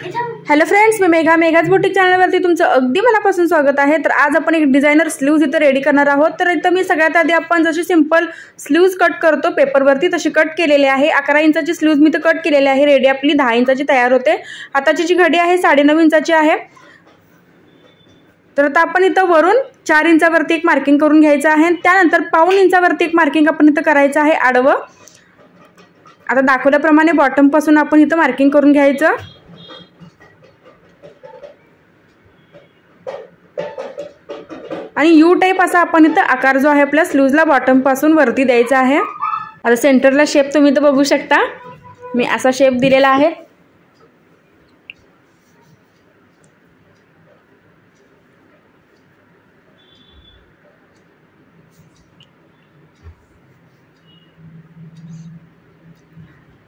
Hello friends, मी मेघाज boutique चॅनलवरती तुमचं अगदी मनापासून स्वागत आहे। तर आज आपण एक डिझायनर स्लीव्ज इथं रेडी करणार आहोत। तर इथं मी सगळ्यात आधी आपण जशी सिंपल स्लीव्ज कट करतो पेपरवरती तशी कट केलेली आहे। 11 इंचाची स्लीव्ज मी इथं कट केलेली आहे। रेडी आपली 10 इंचाची तयार होते। हाताची जी घडी आहे 9.5 इंचाची आहे। तर आता आपण इथं वरून 4 इंचावरती एक मार्किंग करून घ्यायचं आहे। त्यानंतर 1.5 इंचावरती एक मार्किंग आपण इथं करायचं आहे आडवं। आता दाखवल्याप्रमाणे बॉटम पासून आपण इथं मार्किंग करून घ्यायचं आणि यू टाइप असा आपण इथं आकार जो आहे आपल्या स्लीव्जला बॉटम पासून वरती द्यायचा आहे। आता सेंटरला शेप तुम्ही इथं बघू शकता, मी असा शेप दिलेला आहे।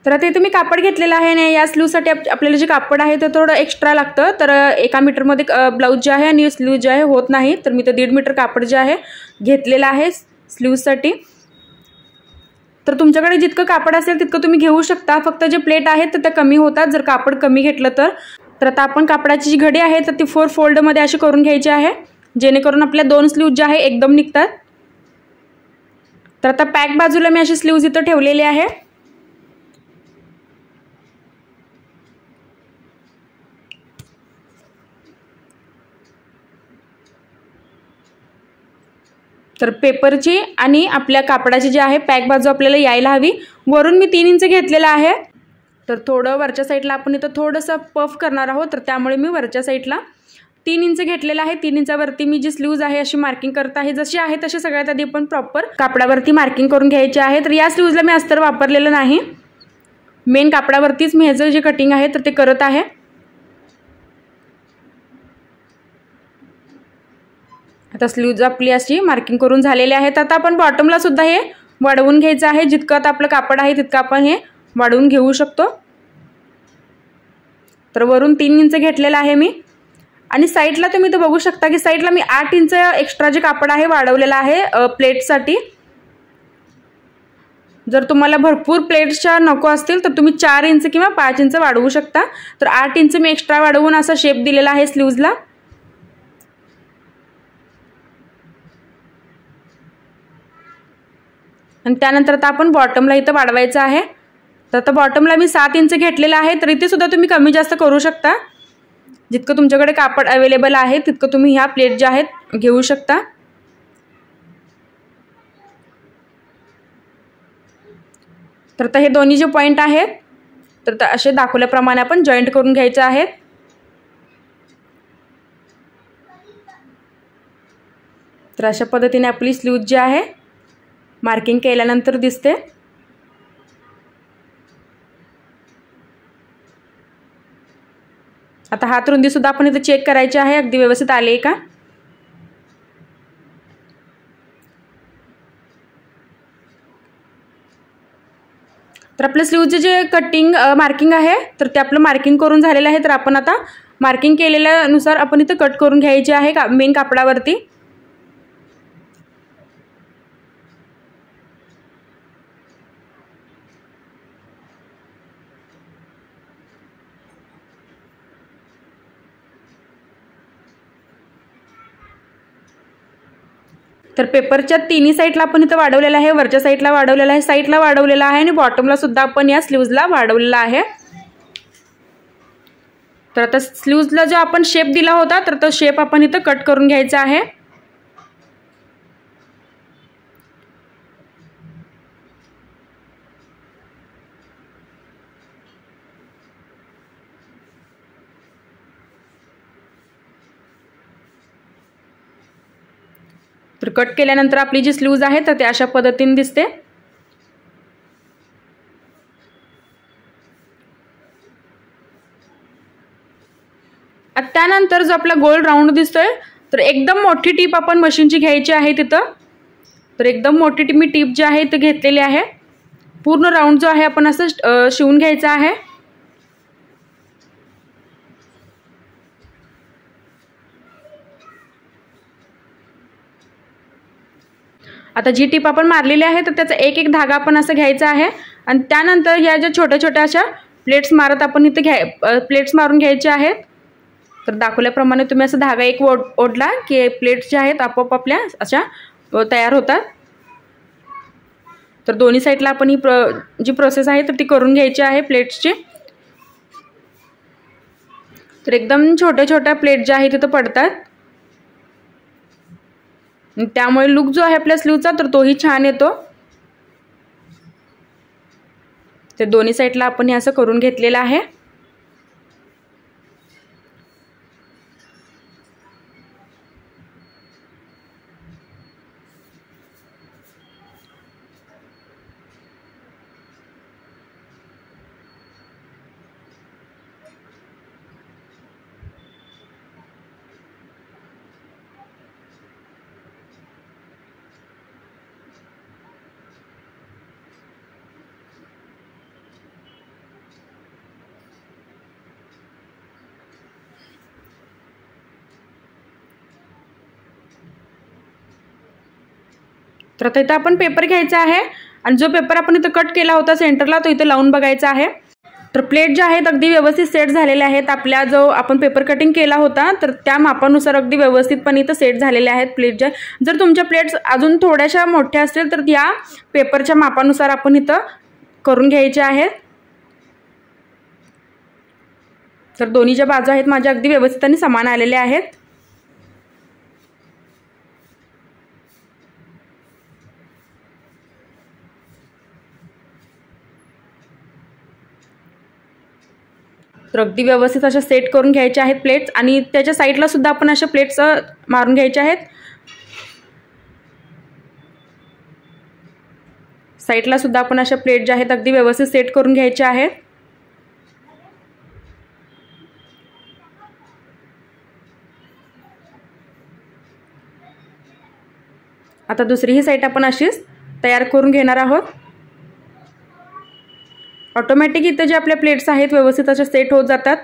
तर आता इथे मी कापड घेतलेला आहे आणि या स्लीव्जसाठी आपल्याला जे कापड आहे ते थोडं एक्स्ट्रा लागतं। तर 1 मीटरमध्ये ब्लाउज जे आहे आणि स्लीव जे आहे होत नाही, तर मी ते 1.5 मीटर कापड जे आहे घेतलेलं आहे स्लीव्जसाठी। तर तुमच्याकडे जितकं कापड असेल तितकं तुम्ही घेऊ शकता, फक्त जे प्लेट आहेत तर ते कमी होतात जर कापड कमी घेतलं तर। आता आपण कापडाची जी घडी आहे तर ती 4 फोल्डमध्ये अशी करून घ्यायची आहे, जेणेकरून आपल्या 2 स्लीव्ज जे आहे एकदम निघतात। तर आता पॅक बाजूला मी अशी स्लीव्ज इथं ठेवलेली आहे। तर पेपरची आणि आपल्या कापडाची जी आहे पॅक बाजू आपल्याला यायला हवी। वरून मी 3 इंच घेतलेला आहे, तर थोडं वरच्या साईडला आपण इथं थोडंसं पफ करणार आहोत, तर त्यामुळे मी वरच्या साईडला 3 इंच घेतलेला आहे। 3 इंचावरती मी जी स्लीव्ज आहे अशी मार्किंग करत आहे, जशी आहे तशी सगळ्यात आधी आपण प्रॉपर कापडावरती मार्किंग करून घ्यायची आहे। तर या स्लीव्जला मी अस्तर वापरलेलं नाही, मेन कापडावरतीच मी ह्याचं जे कटिंग आहे तर ते करत आहे। आता स्लीव्ज आपली अशी मार्किंग करून झालेली आहेत। आता आपण बॉटमला सुद्धा हे वाढवून घ्यायचं आहे, जितकं आता आपलं कापड आहे तितकं आपण हे वाढवून घेऊ शकतो। तर वरून 3 इंच घेतलेला आहे मी आणि साईडला तुम्ही तर बघू शकता की साईडला मी 8 इंच एक्स्ट्रा जे कापड आहे वाढवलेलं आहे प्लेटसाठी। जर तुम्हाला भरपूर प्लेट्सच्या नको असतील तर तुम्ही 4 इंच किंवा 5 इंच वाढवू शकता। तर 8 इंच मी एक्स्ट्रा वाढवून असा शेप दिलेला आहे स्लीव्जला। आणि त्यानंतर आता आपण बॉटमला इथं वाढवायचं आहे। तर आता बॉटमला मी 7 इंच घेतलेला आहे, तर इथे सुद्धा तुम्ही कमी जास्त करू शकता, जितकं तुमच्याकडे कापड अवेलेबल आहे तितकं तुम्ही ह्या प्लेट ज्या आहेत घेऊ शकता। तर आता हे दोन्ही जे पॉइंट आहेत तर असे दाखवल्याप्रमाणे आपण जॉईंट करून घ्यायचे आहेत। तर अशा पद्धतीने आपली स्लीव्ज जी आहे मार्किंग केल्यानंतर दिसते। आता हात रुंदी सुद्धा आपण इथे चेक करायची आहे, अगदी व्यवस्थित आले का। तर आपल्या स्लीव्जचे जे कटिंग मार्किंग आहे तर ते आपलं मार्किंग करून झालेलं आहे। तर आपण आता मार्किंग केलेल्यानुसार आपण इथे कट करून घ्यायची आहे मेन कापडावरती। तर पेपरच्या तिन्ही साईडला आपण इथं वाढवलेला आहे, वरच्या साईडला वाढवलेला आहे, साईडला वाढवलेला आहे आणि बॉटमला सुद्धा आपण या स्लीव्जला वाढवलेला आहे। तर आता स्लीव्जला जो आपण शेप दिला होता तर तो शेप आपण इथं कट करून घ्यायचा आहे। तर कट केल्यानंतर आपली जी स्लीव्ज आहे तर ते अशा पद्धतीने दिसते। त्यानंतर जो आपला गोल राऊंड दिसतोय तर एकदम मोठी टीप आपण मशीनची घ्यायची आहे तिथं। तर एकदम मोठी मी टीप जी आहे ते घेतलेली आहे। पूर्ण राऊंड जो आहे आपण असं शिवून घ्यायचा आहे। आता जी टिप आपण मारलेली आहे तर त्याचा एक एक धागा आपण असं घ्यायचा आहे आणि त्यानंतर या ज्या छोट्या छोट्या अशा प्लेट्स मारत आपण इथं प्लेट्स मारून घ्यायचे आहेत. तर दाखवल्याप्रमाणे तुम्ही असं धागा एक ओढला की प्लेट्स ज्या आहेत आपोआप आपल्या अशा तयार होतात. तर दोन्ही साईडला आपण ही जी प्रोसेस आहे तर ती करून घ्यायची आहे प्लेट्सची. तर एकदम छोट्या छोट्या प्लेट ज्या आहेत तिथं पडतात, त्यामुळे लुक जो आहे आपल्या स्लीवचा तर तोही छान येतो. ते दोन्ही साईडला आपण हे असं करून घेतलेलं आहे. तर आता इथं आपण पेपर घ्यायचा आहे आणि जो पेपर आपण इथं कट केला होता सेंटरला तो इथं लावून बघायचा आहे. तर प्लेट ज्या आहेत अगदी व्यवस्थित सेट झालेल्या आहेत. आपल्या जो आपण पेपर कटिंग केला होता तर त्या मापानुसार अगदी व्यवस्थितपणे इथं सेट झालेल्या आहेत प्लेट ज्या. जर तुमच्या प्लेट्स अजून थोड्याशा मोठ्या असतील तर या पेपरच्या मापानुसार आपण इथं करून घ्यायचे आहेत. तर दोन्ही ज्या बाजू आहेत माझ्या अगदी व्यवस्थित आणि समान आलेल्या आहेत. तर अगदी व्यवस्थित अशा सेट करून घ्यायच्या आहेत प्लेट्स आणि त्याच्या साईडला सुद्धा आपण अशा प्लेट्स मारून घ्यायच्या आहेत. साईडला सुद्धा आपण अशा प्लेट ज्या आहेत अगदी व्यवस्थित सेट करून घ्यायच्या आहेत. आता दुसरीही साईड आपण अशीच तयार करून घेणार आहोत. ऑटोमॅटिक इथं जे आपल्या प्लेट्स आहेत व्यवस्थित अशा सेट होत जातात.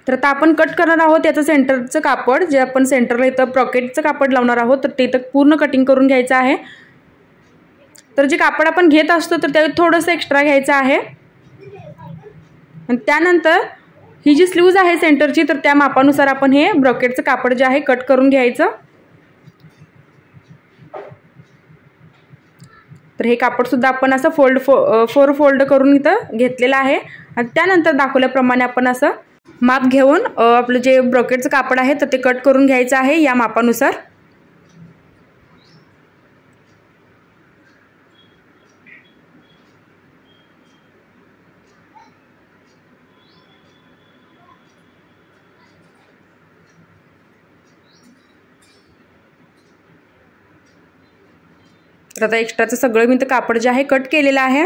तर आता आपण कट करणार आहोत याचं सेंटरचं कापड, जे आपण सेंटरला इथं ब्रॉकेटचं कापड लावणार आहोत तर ते इथं पूर्ण कटिंग करून घ्यायचं आहे. तर जे कापड आपण घेत असतो तर त्यात थोडंसं एक्स्ट्रा घ्यायचं आहे आणि त्यानंतर ही जी स्लीव्ज आहे सेंटरची तर त्या मापानुसार आपण हे ब्रॉकेटचं कापड जे आहे कट करून घ्यायचं. तर हे कापड सुद्धा आपण असं फोर फोल्ड करून इथं घेतलेलं आहे आणि त्यानंतर दाखवल्याप्रमाणे आपण असं माप घेऊन आपलं जे ब्रॉकेटचं कापड आहे तर ते कट करून घ्यायचं आहे या मापानुसार. तर आता एक्स्ट्राचं सगळं मी इथं कापड जे आहे कट केलेलं आहे.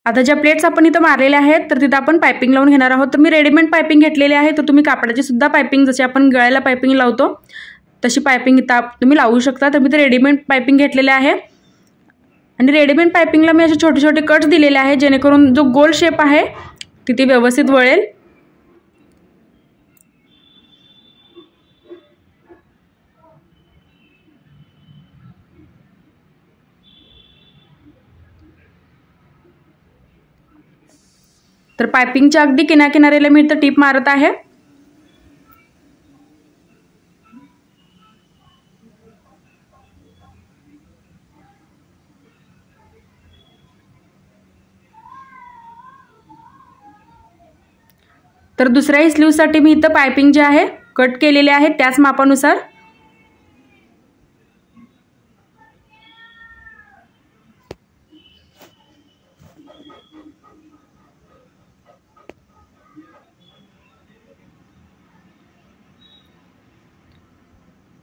आता ज्या प्लेट्स आपण इथं मारलेल्या आहेत तर तिथं आपण पायपिंग लावून घेणार आहोत. तर मी रेडीमेड पायपिंग घेतलेली आहे. तर तुम्ही कापडाची सुद्धा पायपिंग जशी आपण गळ्याला पायपिंग लावतो तशी पायपिंग इथं तुम्ही लावू शकता. तर मी इथं रेडीमेड पायपिंग घेतलेले आहे आणि रेडीमेड पायपिंगला मी असे छोटे छोटे कट्स दिलेले आहे जेणेकरून जो गोल शेप आहे तिथे व्यवस्थित वळेल. तर पायपिंगच्या अगदी किनाऱ्याला मी इथं टीप मारत आहे. तर दुसऱ्याही स्लीव्हसाठी मी इथं पायपिंग जे आहे कट केलेले आहे त्याच मापानुसार.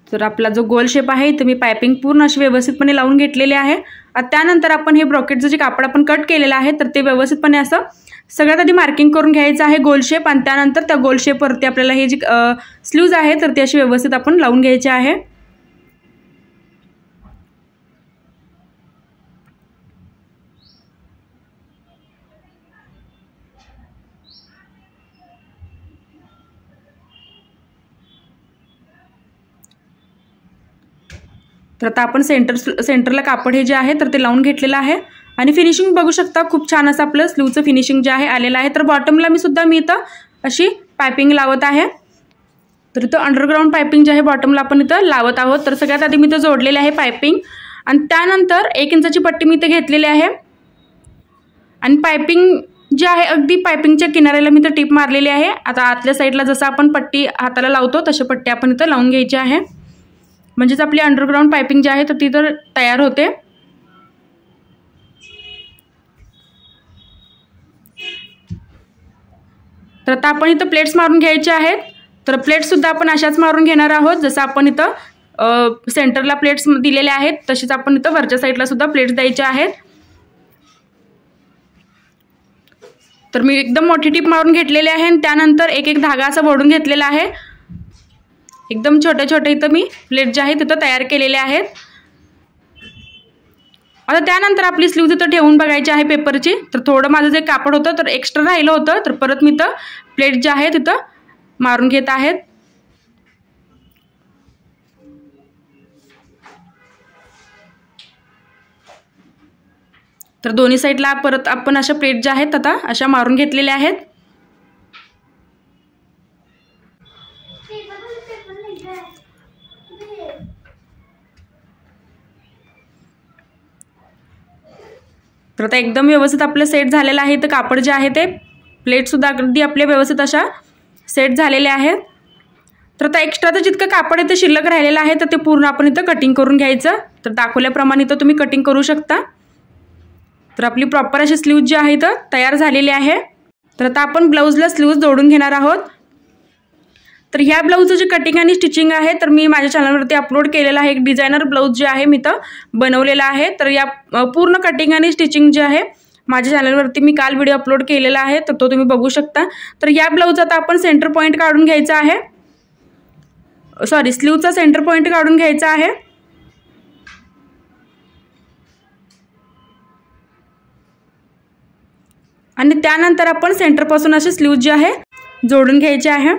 तर आपला जो गोल शेप आहे तर मी पायपिंग पूर्ण अशी व्यवस्थितपणे लावून घेतलेली आहे. त्यानंतर आपण हे ब्रॉकेटचं जे कापड आपण कट केलेलं आहे तर ते व्यवस्थितपणे असं सगळ्यात आधी मार्किंग करून घ्यायचं आहे गोल शेप आणि त्यानंतर त्या गोल शेपवरती आपल्याला हे जी स्लीव्ज आहे तर ती अशी व्यवस्थित आपण लावून घ्यायची आहे. तर आता आपण सेंटरला कापड हे जे आहे तर ते लावून घेतलेलं आहे आणि फिनिशिंग बघू शकता खूप छान असं आपलं स्लीवचं फिनिशिंग जे आहे आलेलं आहे। तर बॉटमला मी इथं अशी पायपिंग लावत आहे। तर इथं अंडरग्राऊंड पायपिंग जे आहे बॉटमला आपण इथं लावत आहोत। तर सगळ्यात आधी मी इथं जोडलेले आहे पायपिंग आणि त्यानंतर 1 इंचाची पट्टी मी इथे घेतलेली आहे आणि पायपिंग जे आहे अगदी पायपिंगच्या किनाऱ्याला मी इथं टिप मारलेली आहे। आता आतल्या साईडला जसं आपण पट्टी हाताला लावतो तशी पट्टी आपण इथं लावून घ्यायची आहे, म्हणजेच आपली अंडरग्राऊंड पायपिंग जी आहे तर ती तर तयार होते। तर आता आपण इथं प्लेट्स मारून घ्यायचे आहेत। तर प्लेट्ससुद्धा आपण अशाच मारून घेणार आहोत, जसं आपण इथं सेंटरला प्लेट्स दिलेल्या आहेत तशीच आपण इथं वरच्या साईडला सुद्धा प्लेट्स द्यायच्या आहेत। तर मी एकदम मोठी टिप मारून घेतलेली आहे आणि त्यानंतर एक धागा असा ओढून घेतलेला आहे। एकदम छोटे इथं मी प्लेट जे आहेत तिथं तयार केलेले आहेत। आता त्यानंतर आपली स्लीव तिथं ठेवून बघायची आहे पेपरची। तर थोडं माझं जे कापड होतं तर एक्स्ट्रा राहिलं होतं, तर परत मी इथं प्लेट जे आहे तिथं मारून घेत आहेत। तर दोन्ही साईडला परत आपण अशा प्लेट ज्या आहेत आता अशा मारून घेतलेल्या आहेत। तर आता एकदम व्यवस्थित आपलं सेट झालेलं आहे। तर कापड जे आहे ते प्लेटसुद्धा अगदी आपले व्यवस्थित अशा सेट झालेले आहेत। तर आता एक्स्ट्राचं जितकं कापड इथं शिल्लक राहिलेलं आहे तर ते पूर्ण आपण इथं कटिंग करून घ्यायचं। तर दाखवल्याप्रमाणे इथं तुम्ही कटिंग करू शकता। तर आपली प्रॉपर अशी स्लीव जी आहे तर तयार झालेली आहे। तर आता आपण ब्लाऊजला स्लीव्ज जोडून घेणार आहोत। तर ह्या ब्लाऊजचं जे कटिंग आणि स्टिचिंग आहे तर मी माझ्या चॅनलवरती अपलोड केलेलं आहे। एक डिझायनर ब्लाऊज जे आहे मी तर बनवलेला आहे। तर या पूर्ण कटिंग आणि स्टिचिंग जे आहे माझ्या चॅनलवरती मी काल व्हिडिओ अपलोड केलेला आहे, तर तो तुम्ही बघू शकता। तर या ब्लाऊजचा आता आपण सेंटर पॉईंट काढून घ्यायचा आहे, स्लीवचा सेंटर पॉईंट काढून घ्यायचा आहे। आणि त्यानंतर आपण सेंटरपासून अशी स्लीव जी आहे जोडून घ्यायची आहे।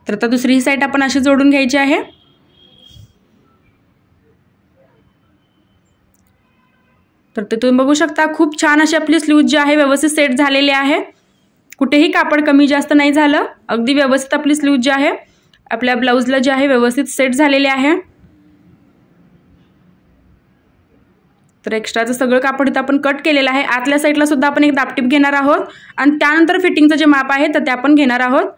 तर आता दुसरी साईड आपण अशी जोडून घ्यायची आहे। तर ते तुम्ही बघू शकता खूप छान अशी आपली स्लीव जी आहे व्यवस्थित सेट झालेली आहे। कुठेही कापड कमी जास्त नाही झालं, अगदी व्यवस्थित आपली स्लीव जी आहे आपल्या ब्लाऊजला जी आहे व्यवस्थित सेट झालेली आहे। तर एक्स्ट्राचं सगळं कापड इथं आपण कट केलेलं आहे। आतल्या साईडला सुद्धा आपण एक दापटीप घेणार आहोत आणि त्यानंतर फिटिंगचं जे माप आहे तर ते आपण घेणार आहोत।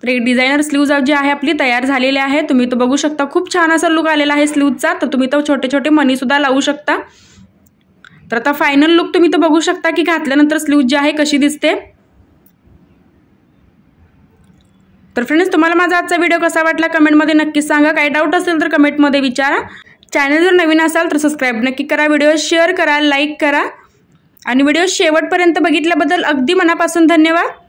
तर एक डिझायनर स्लीव्ज जी आहे आपली तयार झालेली आहे। तुम्ही तो बघू शकता खूप छान असा लुक आलेला आहे स्लीव्जचा। तर तुम्ही तो छोटे मनी सुद्धा लावू शकता। तर आता फायनल लुक तुम्ही तो बघू शकता की घातल्यानंतर स्लीव जी आहे कशी दिसते। तर फ्रेंड्स, तुम्हाला माझा आजचा व्हिडिओ कसा वाटला कमेंटमध्ये नक्कीच सांगा। काही डाऊट असेल तर कमेंटमध्ये विचारा। चॅनल जर नवीन असाल तर सबस्क्राईब नक्की करा, व्हिडिओ शेअर करा, लाईक करा आणि व्हिडिओ शेवटपर्यंत बघितल्याबद्दल अगदी मनापासून धन्यवाद।